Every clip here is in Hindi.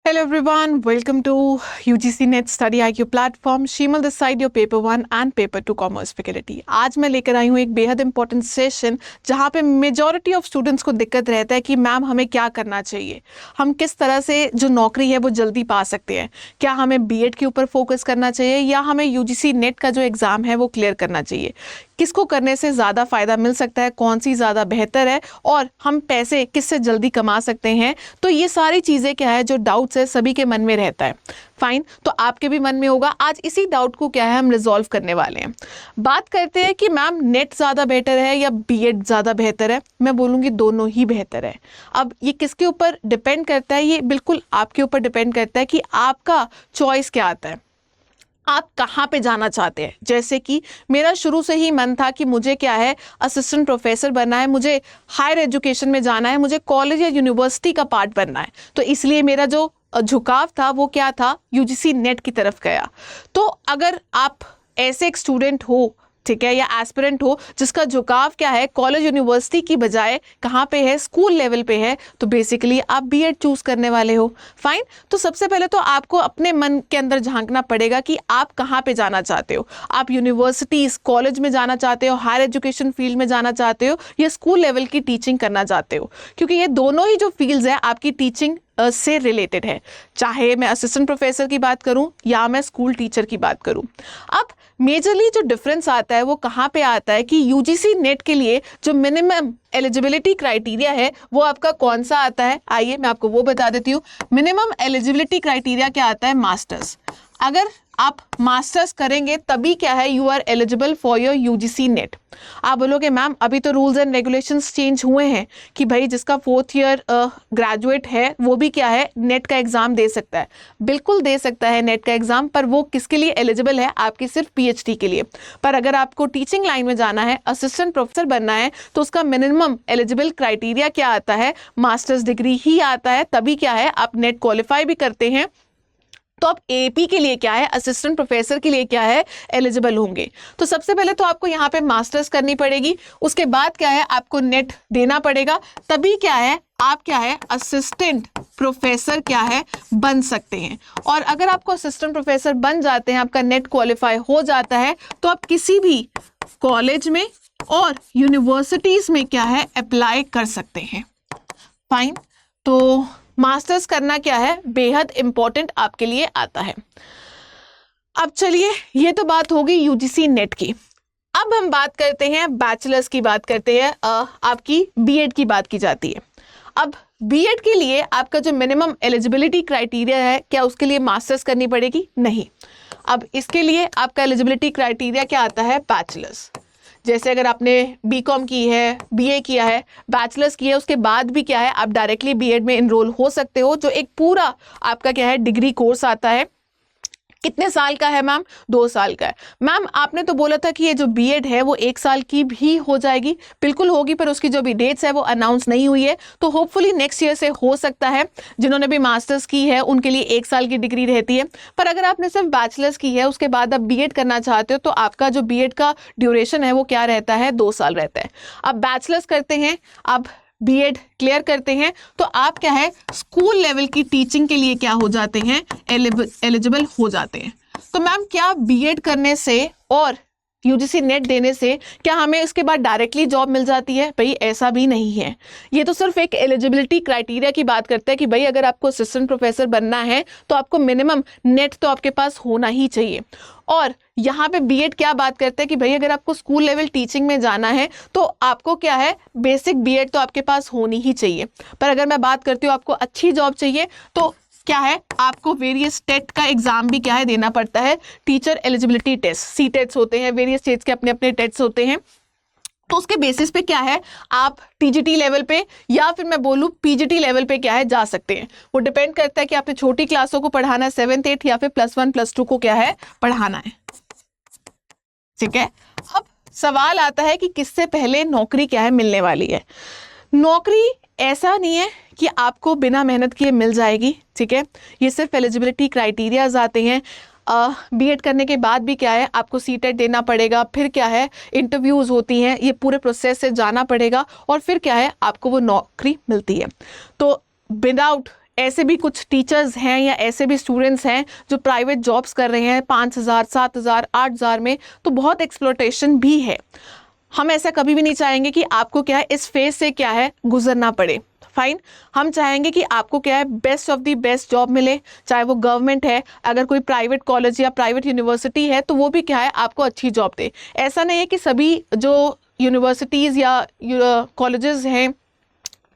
Hello everyone, welcome to UGC Net Study IQ platform. Sheemal this side your paper 1 and paper 2 commerce faculty. आज मैं लेकर आई हूँ एक बेहद इंपॉर्टेंट सेशन जहाँ पे मेजॉरिटी ऑफ स्टूडेंट्स को दिक्कत रहता है कि मैम हमें क्या करना चाहिए, हम किस तरह से जो नौकरी है वो जल्दी पा सकते हैं. क्या हमें बीएड के ऊपर फोकस करना चाहिए या हमें यूजीसी नेट का जो एग्ज़ाम है वो क्लियर करना चाहिए, किसको करने से ज़्यादा फ़ायदा मिल सकता है, कौन सी ज़्यादा बेहतर है और हम पैसे किससे जल्दी कमा सकते हैं. तो ये सारी चीज़ें क्या है, जो डाउट्स है सभी के मन में रहता है. फाइन, तो आपके भी मन में होगा. आज इसी डाउट को क्या है हम रिजॉल्व करने वाले हैं. बात करते हैं कि मैम नेट ज़्यादा बेहतर है या बीएड ज़्यादा बेहतर है. मैं बोलूँगी दोनों ही बेहतर है. अब ये किसके ऊपर डिपेंड करता है, ये बिल्कुल आपके ऊपर डिपेंड करता है कि आपका चॉइस क्या आता है, आप कहाँ पे जाना चाहते हैं. जैसे कि मेरा शुरू से ही मन था कि मुझे क्या है असिस्टेंट प्रोफेसर बनना है, मुझे हायर एजुकेशन में जाना है, मुझे कॉलेज या यूनिवर्सिटी का पार्ट बनना है. तो इसलिए मेरा जो झुकाव था वो क्या था, यूजीसी नेट की तरफ गया. तो अगर आप ऐसे एक स्टूडेंट हो, ठीक है, या एस्पिरेंट हो जिसका झुकाव क्या है कॉलेज यूनिवर्सिटी की बजाय कहाँ पे है, स्कूल लेवल पे है, तो बेसिकली आप बीएड चूज करने वाले हो. फाइन, तो सबसे पहले तो आपको अपने मन के अंदर झांकना पड़ेगा कि आप कहाँ पे जाना चाहते हो. आप यूनिवर्सिटीज कॉलेज में जाना चाहते हो, हायर एजुकेशन फील्ड में जाना चाहते हो, या स्कूल लेवल की टीचिंग करना चाहते हो, क्योंकि ये दोनों ही जो फील्ड्स है आपकी टीचिंग से रिलेटेड है. चाहे मैं असिस्टेंट प्रोफेसर की बात करूं या मैं स्कूल टीचर की बात करूं. अब मेजरली जो डिफरेंस आता है वो कहाँ पे आता है कि यूजीसी नेट के लिए जो मिनिमम एलिजिबिलिटी क्राइटेरिया है वो आपका कौन सा आता है. आइए मैं आपको वो बता देती हूँ. मिनिमम एलिजिबिलिटी क्राइटेरिया क्या आता है, मास्टर्स. अगर आप मास्टर्स करेंगे तभी क्या है you are eligible for your UGC NET. आप बोलोगे मैम अभी तो रूल्स एंड रेगुलेशंस चेंज हुए हैं कि भाई जिसका 4th ईयर ग्रेजुएट है वो भी क्या है नेट का एग्ज़ाम दे सकता है. बिल्कुल दे सकता है नेट का एग्ज़ाम, पर वो किसके लिए एलिजिबल है, आपकी सिर्फ पीएचडी के लिए. पर अगर आपको टीचिंग लाइन में जाना है, असिस्टेंट प्रोफेसर बनना है, तो उसका मिनिमम एलिजिबल क्राइटेरिया क्या आता है, मास्टर्स डिग्री ही आता है. तभी क्या है आप नेट क्वालिफाई भी करते हैं, तो आप एपी के लिए क्या है, असिस्टेंट प्रोफेसर के लिए क्या है एलिजिबल होंगे. तो सबसे पहले तो आपको यहाँ पे मास्टर्स करनी पड़ेगी, उसके बाद क्या है आपको नेट देना पड़ेगा, तभी क्या है आप क्या है असिस्टेंट प्रोफेसर क्या है बन सकते हैं. और अगर आपको असिस्टेंट प्रोफेसर बन जाते हैं, आपका नेट क्वालिफाई हो जाता है, तो आप किसी भी कॉलेज में और यूनिवर्सिटीज में क्या है अप्लाई कर सकते हैं. फाइन, तो मास्टर्स करना क्या है बेहद इंपॉर्टेंट आपके लिए आता है. अब चलिए ये तो बात होगी यूजीसी नेट की. अब हम बात करते हैं बैचलर्स की, बात करते हैं आपकी बीएड की बात की जाती है. अब बीएड के लिए आपका जो मिनिमम एलिजिबिलिटी क्राइटेरिया है, क्या उसके लिए मास्टर्स करनी पड़ेगी? नहीं. अब इसके लिए आपका एलिजिबिलिटी क्राइटेरिया क्या आता है, बैचलर्स. जैसे अगर आपने बीकॉम की है, बीए किया है, बैचलर्स की है, उसके बाद भी क्या है आप डायरेक्टली बीएड में इनरोल हो सकते हो, जो एक पूरा आपका क्या है डिग्री कोर्स आता है. कितने साल का है मैम? 2 साल का है. मैम आपने तो बोला था कि ये जो बीएड है वो 1 साल की भी हो जाएगी. बिल्कुल होगी, पर उसकी जो भी डेट्स है वो अनाउंस नहीं हुई है, तो होपफुली नेक्स्ट ईयर से हो सकता है. जिन्होंने भी मास्टर्स की है उनके लिए 1 साल की डिग्री रहती है. पर अगर आपने सिर्फ बैचलर्स की है, उसके बाद आप बीएड करना चाहते हो, तो आपका जो बीएड का ड्यूरेशन है वो क्या रहता है, 2 साल रहता है. अब बैचलर्स करते हैं, आप बीएड क्लियर करते हैं, तो आप क्या है स्कूल लेवल की टीचिंग के लिए क्या हो जाते हैं, एलिजिबल हो जाते हैं. तो मैम क्या बीएड करने से और यूजीसी नेट देने से क्या हमें इसके बाद डायरेक्टली जॉब मिल जाती है? भाई ऐसा भी नहीं है. ये तो सिर्फ एक एलिजिबिलिटी क्राइटेरिया की बात करता है कि भाई अगर आपको असिस्टेंट प्रोफेसर बनना है तो आपको मिनिमम नेट तो आपके पास होना ही चाहिए. और यहाँ पे बीएड क्या बात करता है कि भाई अगर आपको स्कूल लेवल टीचिंग में जाना है तो आपको क्या है बेसिक बीएड तो आपके पास होनी ही चाहिए. पर अगर मैं बात करती हूँ आपको अच्छी जॉब चाहिए, तो क्या है आपको वेरियस टेट का एग्जाम भी क्या है देना पड़ता है. टीचर एलिजिबिलिटी टेस्ट, सी टेट्स होते हैं, वेरियस स्टेट्स के अपने अपने टेट्स होते हैं. तो उसके बेसिस पे क्या है आप टीजीटी लेवल पे या फिर मैं बोलूँ पीजीटी लेवल पे क्या है जा सकते हैं. वो डिपेंड करता है कि आपने छोटी क्लासों को पढ़ाना है 7th 8th या फिर +1 +2 को क्या है पढ़ाना है. ठीक है. अब सवाल आता है कि किससे पहले नौकरी क्या है मिलने वाली है. नौकरी ऐसा नहीं है कि आपको बिना मेहनत किए मिल जाएगी. ठीक है, ये सिर्फ एलिजिबिलिटी क्राइटेरियाज आते हैं. बीएड करने के बाद भी क्या है आपको सीटेट देना पड़ेगा, फिर क्या है इंटरव्यूज़ होती हैं, ये पूरे प्रोसेस से जाना पड़ेगा और फिर क्या है आपको वो नौकरी मिलती है. तो विदाउट ऐसे भी कुछ टीचर्स हैं या ऐसे भी स्टूडेंट्स हैं जो प्राइवेट जॉब्स कर रहे हैं 5,000, 7,000, 8,000 में, तो बहुत एक्सप्लॉयटेशन भी है। हम ऐसा कभी भी नहीं चाहेंगे कि आपको क्या है इस फेज से क्या है गुजरना पड़े। फाइन, हम चाहेंगे कि आपको क्या है best of the best job मिले, चाहे वो गवर्नमेंट है, अगर कोई प्राइवेट कॉलेज या प्राइवेट यूनिवर्सिटी है तो वो भी क्या है आपको अच्छी जॉब दे। ऐसा नहीं है कि सभी जो यूनिवर्सिटीज़ या कॉलेजेस हैं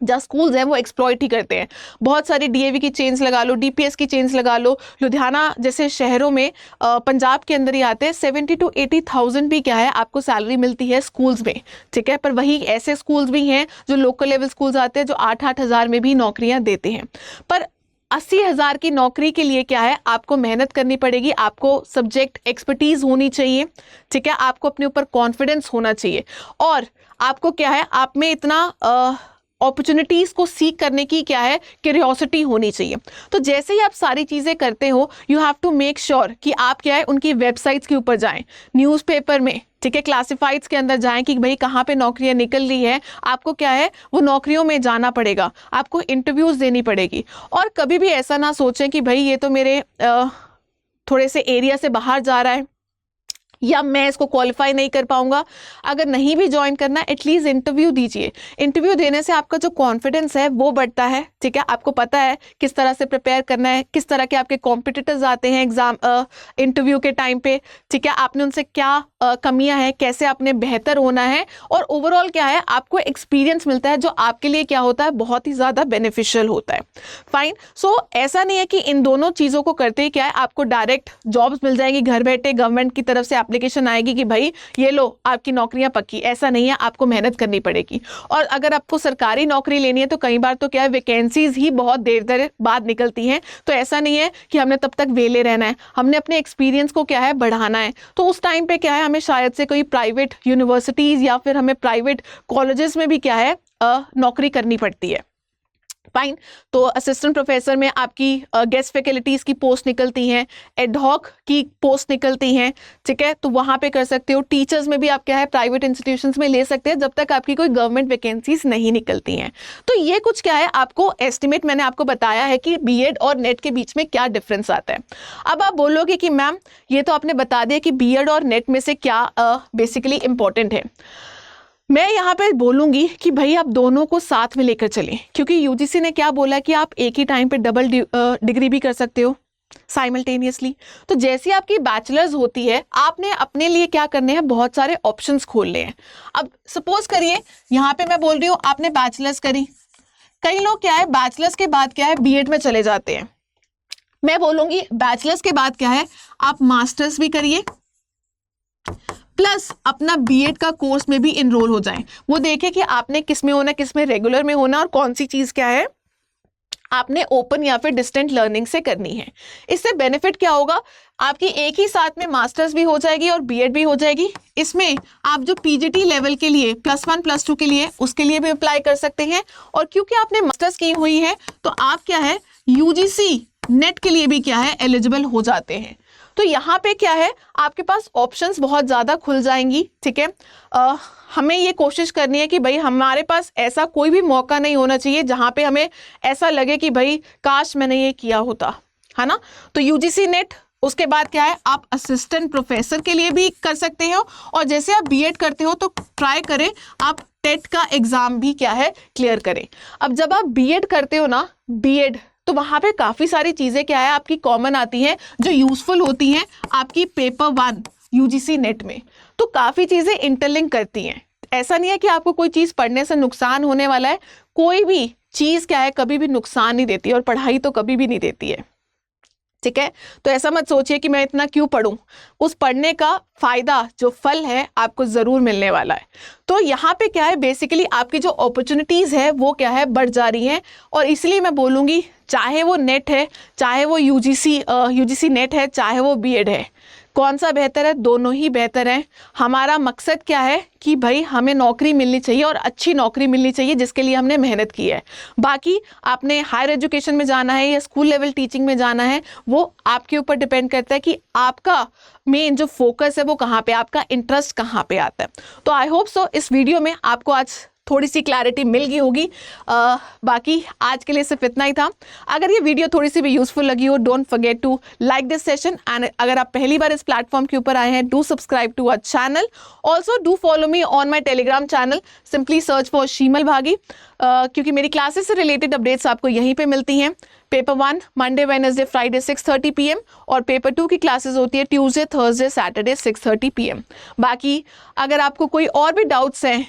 जहाँ स्कूल्स हैं वो एक्सप्लॉइट ही करते हैं। बहुत सारी डीएवी की चेन्स लगा लो, डीपीएस की चेन्स लगा लो, लुधियाना जैसे शहरों में पंजाब के अंदर ही आते हैं 70 to 80,000 भी क्या है आपको सैलरी मिलती है स्कूल्स में, ठीक है। पर वही ऐसे स्कूल्स भी हैं जो लोकल लेवल स्कूल्स आते हैं जो 8-8 हज़ार में भी नौकरियां देते हैं। पर 80,000 की नौकरी के लिए क्या है आपको मेहनत करनी पड़ेगी, आपको सब्जेक्ट एक्सपर्टीज होनी चाहिए, ठीक है, आपको अपने ऊपर कॉन्फिडेंस होना चाहिए, और आपको क्या है आप में इतना अपॉर्चुनिटीज़ को सीख करने की क्या है क्यूरियोसिटी होनी चाहिए। तो जैसे ही आप सारी चीज़ें करते हो you have to make sure कि आप क्या है उनकी वेबसाइट्स के ऊपर जाएं, न्यूज़पेपर में, ठीक है, क्लासिफाइड्स के अंदर जाएं कि भाई कहाँ पे नौकरियां निकल रही है। आपको क्या है वो नौकरियों में जाना पड़ेगा, आपको इंटरव्यूज़ देनी पड़ेगी। और कभी भी ऐसा ना सोचें कि भाई ये तो मेरे थोड़े से एरिया से बाहर जा रहा है या मैं इसको क्वालिफाई नहीं कर पाऊंगा। अगर नहीं भी ज्वाइन करना एटलीस्ट इंटरव्यू दीजिए। इंटरव्यू देने से आपका जो कॉन्फिडेंस है वो बढ़ता है, ठीक है, आपको पता है किस तरह से प्रिपेयर करना है, किस तरह के आपके कॉम्पिटिटर्स आते हैं एग्जाम इंटरव्यू के टाइम पे, ठीक है, आपने उनसे क्या कमियां हैं, कैसे आपने बेहतर होना है, और ओवरऑल क्या है आपको एक्सपीरियंस मिलता है जो आपके लिए क्या होता है बहुत ही ज़्यादा बेनिफिशियल होता है। फाइन, सो ऐसा नहीं है कि इन दोनों चीज़ों को करते ही क्या है आपको डायरेक्ट जॉब्स मिल जाएंगी घर बैठे, गवर्नमेंट की तरफ से एप्लीकेशन आएगी कि भाई ये लो आपकी नौकरियां पक्की। ऐसा नहीं है, आपको मेहनत करनी पड़ेगी। और अगर आपको सरकारी नौकरी लेनी है तो कई बार तो क्या है वैकेंसीज ही बहुत देर बाद निकलती हैं, तो ऐसा नहीं है कि हमने तब तक वेले रहना है, हमने अपने एक्सपीरियंस को क्या है बढ़ाना है। तो उस टाइम पे क्या है हमें शायद से कोई प्राइवेट यूनिवर्सिटीज़ या फिर हमें प्राइवेट कॉलेजेस में भी क्या है नौकरी करनी पड़ती है। फाइन, तो असिस्टेंट प्रोफेसर में आपकी गेस्ट फैकल्टीज़ की पोस्ट निकलती हैं, एडहॉक की पोस्ट निकलती हैं, ठीक है, तो वहाँ पे कर सकते हो। टीचर्स में भी आप क्या है प्राइवेट इंस्टीट्यूशंस में ले सकते हैं जब तक आपकी कोई गवर्नमेंट वैकेंसीज नहीं निकलती हैं। तो ये कुछ क्या है आपको एस्टिमेट मैंने आपको बताया है कि बीएड और नेट के बीच में क्या डिफरेंस आता है। अब आप बोलोगे कि मैम ये तो आपने बता दिया कि बीएड और नेट में से क्या बेसिकली इंपॉर्टेंट है। मैं यहाँ पे बोलूँगी कि भाई आप दोनों को साथ में लेकर चलें, क्योंकि यूजीसी ने क्या बोला कि आप एक ही टाइम पे डबल डिग्री भी कर सकते हो साइमल्टेनियसली। तो जैसी आपकी बैचलर्स होती है आपने अपने लिए क्या करने हैं बहुत सारे ऑप्शंस खोलने हैं। अब सपोज करिए यहाँ पे मैं बोल रही हूँ आपने बैचलर्स करी, कई लोग क्या है बैचलर्स के बाद क्या है बीएड में चले जाते हैं। मैं बोलूँगी बैचलर्स के बाद क्या है आप मास्टर्स भी करिए प्लस अपना बीएड का कोर्स में भी इनरोल हो जाएं। वो देखें कि आपने किस में होना, किस में रेगुलर में होना और कौन सी चीज़ क्या है आपने ओपन या फिर डिस्टेंट लर्निंग से करनी है। इससे बेनिफिट क्या होगा आपकी एक ही साथ में मास्टर्स भी हो जाएगी और बीएड भी हो जाएगी। इसमें आप जो पीजीटी लेवल के लिए +1 +2 के लिए उसके लिए भी अप्लाई कर सकते हैं, और क्योंकि आपने मास्टर्स की हुई है तो आप क्या है यूजीसी नेट के लिए भी क्या है एलिजिबल हो जाते हैं। तो यहाँ पे क्या है आपके पास ऑप्शंस बहुत ज़्यादा खुल जाएंगी, ठीक है। हमें ये कोशिश करनी है कि भाई हमारे पास ऐसा कोई भी मौका नहीं होना चाहिए जहाँ पे हमें ऐसा लगे कि भाई काश मैंने ये किया होता, है ना। तो यूजीसी नेट, उसके बाद क्या है आप असिस्टेंट प्रोफेसर के लिए भी कर सकते हो, और जैसे आप बीएड करते हो तो ट्राई करें आप टेट का एग्ज़ाम भी क्या है क्लियर करें। अब जब आप बीएड करते हो ना बीएड, तो वहाँ पे काफ़ी सारी चीज़ें क्या है आपकी कॉमन आती हैं जो यूज़फुल होती हैं आपकी पेपर 1 यूजीसी नेट में। तो काफ़ी चीज़ें इंटरलिंक करती हैं। ऐसा नहीं है कि आपको कोई चीज़ पढ़ने से नुकसान होने वाला है, कोई भी चीज़ क्या है कभी भी नुकसान नहीं देती, और पढ़ाई तो कभी भी नहीं देती है, ठीक है। तो ऐसा मत सोचिए कि मैं इतना क्यों पढूं, उस पढ़ने का फ़ायदा जो फल है आपको ज़रूर मिलने वाला है। तो यहाँ पे क्या है बेसिकली आपकी जो अपॉर्चुनिटीज़ है वो क्या है बढ़ जा रही हैं, और इसलिए मैं बोलूँगी चाहे वो नेट है, चाहे वो यूजीसी नेट है, चाहे वो बीएड है, कौन सा बेहतर है, दोनों ही बेहतर हैं। हमारा मकसद क्या है कि भाई हमें नौकरी मिलनी चाहिए और अच्छी नौकरी मिलनी चाहिए जिसके लिए हमने मेहनत की है। बाकी आपने हायर एजुकेशन में जाना है या स्कूल लेवल टीचिंग में जाना है वो आपके ऊपर डिपेंड करता है कि आपका मेन जो फोकस है वो कहाँ पे, आपका इंटरेस्ट कहाँ पे आता है। तो आई होप सो इस वीडियो में आपको आज थोड़ी सी क्लैरिटी मिल गई होगी। बाकी आज के लिए सिर्फ इतना ही था। अगर ये वीडियो थोड़ी सी भी यूजफुल लगी हो, don't forget to like this session, and अगर आप पहली बार इस प्लेटफॉर्म के ऊपर आए हैं, do subscribe to our channel. Also do follow me on my Telegram channel, simply search for Sheemal Bhagi, क्योंकि मेरी क्लासेस से रिलेटेड अपडेट्स आपको यहीं पे मिलती हैं। Paper 1 Monday Wednesday Friday 6:30 PM और पेपर 2 की क्लासेस होती है ट्यूसडे थर्सडे सैटरडे 6:30 PM। बाकी अगर आपको कोई और भी डाउट्स हैं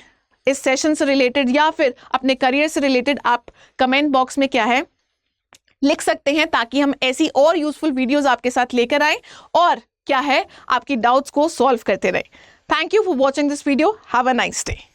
इस सेशन से रिलेटेड या फिर अपने करियर से रिलेटेड, आप कमेंट बॉक्स में क्या है लिख सकते हैं, ताकि हम ऐसी और यूजफुल वीडियोस आपके साथ लेकर आए और क्या है आपकी डाउट्स को सॉल्व करते रहे। Thank you for watching this video. Have a nice day.